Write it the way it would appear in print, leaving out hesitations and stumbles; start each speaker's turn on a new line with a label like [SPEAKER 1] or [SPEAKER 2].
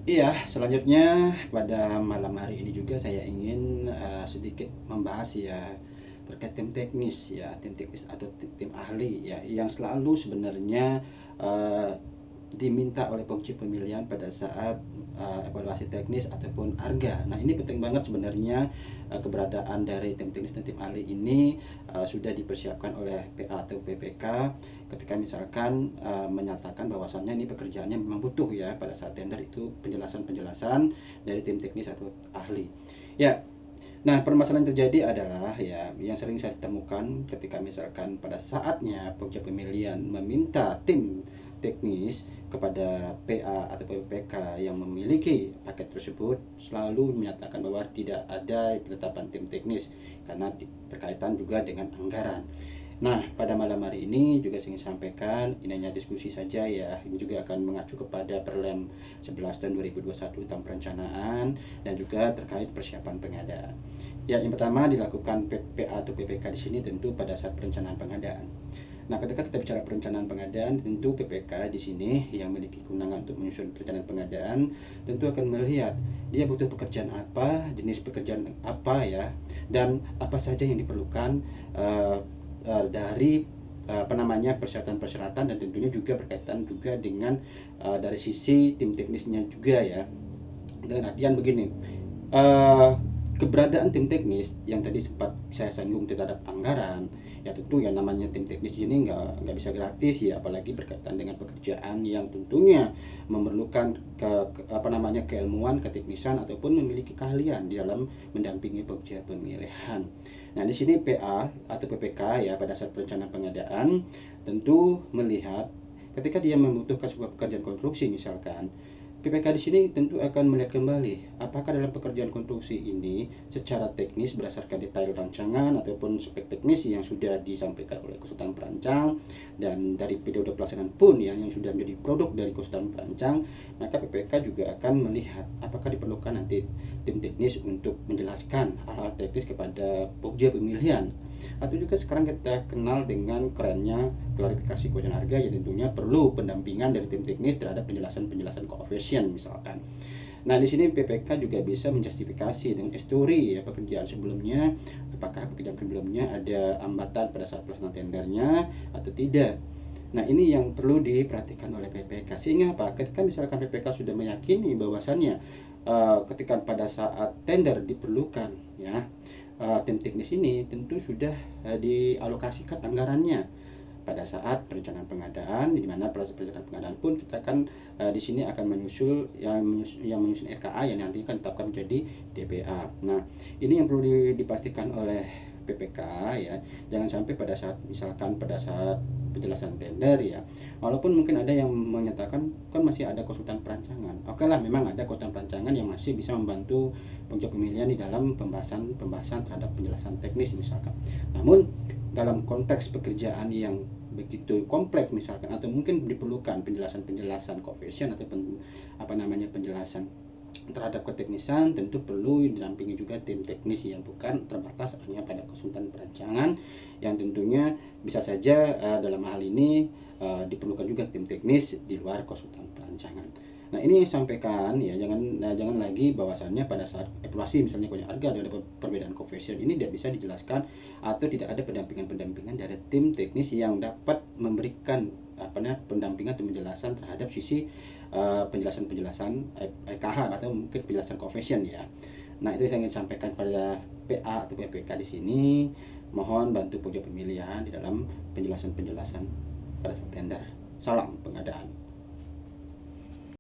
[SPEAKER 1] Iya, selanjutnya pada malam hari ini juga saya ingin sedikit membahas ya terkait tim teknis ya, tim teknis atau tim ahli ya yang selalu sebenarnya eh, diminta oleh penguji pemilihan pada saat evaluasi teknis ataupun arga. Nah, ini penting banget sebenarnya keberadaan dari tim teknis dan tim ahli ini sudah dipersiapkan oleh PA atau PPK ketika misalkan menyatakan bahwasannya ini pekerjaannya memang butuh ya pada saat tender itu penjelasan-penjelasan dari tim teknis atau ahli. Ya, nah, permasalahan terjadi adalah ya yang sering saya temukan ketika misalkan pada saatnya penguji pemilihan meminta tim teknis kepada PA atau PPK yang memiliki paket tersebut selalu menyatakan bahwa tidak ada penetapan tim teknis karena berkaitan juga dengan anggaran. Nah, pada malam hari ini juga saya ingin sampaikan, ini hanya diskusi saja ya. Ini juga akan mengacu kepada Perlem 11 tahun 2021 tentang perencanaan dan juga terkait persiapan pengadaan. Ya, yang pertama dilakukan PPA atau PPK di sini tentu pada saat perencanaan pengadaan. Nah, ketika kita bicara perencanaan pengadaan, tentu PPK di sini yang memiliki kewenangan untuk menyusun perencanaan pengadaan tentu akan melihat dia butuh pekerjaan apa, jenis pekerjaan apa ya, dan apa saja yang diperlukan uh, dari persyaratan-persyaratan dan tentunya juga berkaitan juga dengan dari sisi tim teknisnya juga ya. Dengan artian begini, uh, keberadaan tim teknis yang tadi sempat saya singgung terhadap anggaran ya tentu yang namanya tim teknis ini nggak bisa gratis ya, apalagi berkaitan dengan pekerjaan yang tentunya memerlukan keilmuan, keteknisan ataupun memiliki keahlian di dalam mendampingi pekerja pemilihan. Nah, di sini PA atau PPK ya pada saat perencanaan pengadaan tentu melihat ketika dia membutuhkan sebuah pekerjaan konstruksi misalkan, PPK di sini tentu akan melihat kembali apakah dalam pekerjaan konstruksi ini secara teknis berdasarkan detail rancangan ataupun spek teknis yang sudah disampaikan oleh konsultan perancang dan dari periode pelaksanaan pun ya yang sudah menjadi produk dari konsultan perancang, maka PPK juga akan melihat apakah diperlukan nanti tim teknis untuk menjelaskan hal-hal teknis kepada pekerja pemilihan. Atau juga sekarang kita kenal dengan kerennya klarifikasi kewajaran harga yang tentunya perlu pendampingan dari tim teknis terhadap penjelasan-penjelasan koefisien misalkan. Nah, di sini PPK juga bisa menjustifikasi dengan histori ya pekerjaan sebelumnya, apakah pekerjaan sebelumnya ada hambatan pada saat pelaksanaan tendernya atau tidak. Nah, ini yang perlu diperhatikan oleh PPK. Sehingga apa? Ketika misalkan PPK sudah meyakini bahwasannya ketika pada saat tender diperlukan ya tim teknis ini tentu sudah dialokasikan anggarannya pada saat perencanaan pengadaan, di mana proses perencanaan pengadaan pun kita akan di sini akan menyusul yang menyusun RKA yang nanti akan ditetapkan menjadi DPA. Nah, ini yang perlu dipastikan oleh PPK ya. Jangan sampai pada saat misalkan pada saat penjelasan tender ya, walaupun mungkin ada yang menyatakan kan masih ada konsultan perancangan. Oke lah, memang ada konsultan perancangan yang masih bisa membantu penguji pemilihan di dalam pembahasan terhadap penjelasan teknis misalkan. Namun dalam konteks pekerjaan yang begitu kompleks misalkan atau mungkin diperlukan penjelasan-penjelasan koefisien atau penjelasan terhadap keteknisan, tentu perlu didampingi juga tim teknis yang bukan terbatas hanya pada konsultan perancangan yang tentunya bisa saja dalam hal ini diperlukan juga tim teknis di luar konsultan perancangan. Nah, ini yang sampaikan ya, jangan lagi bahwasannya pada saat evaluasi misalnya punya harga ada perbedaan koefisien ini tidak bisa dijelaskan atau tidak ada pendampingan dari tim teknis yang dapat memberikan pendampingan atau penjelasan terhadap sisi penjelasan-penjelasan EKH atau mungkin penjelasan koefisien ya. Nah, itu yang ingin sampaikan pada PA atau PPK di sini. Mohon bantu pojok pemilihan di dalam penjelasan-penjelasan pada saat tender. Salam pengadaan.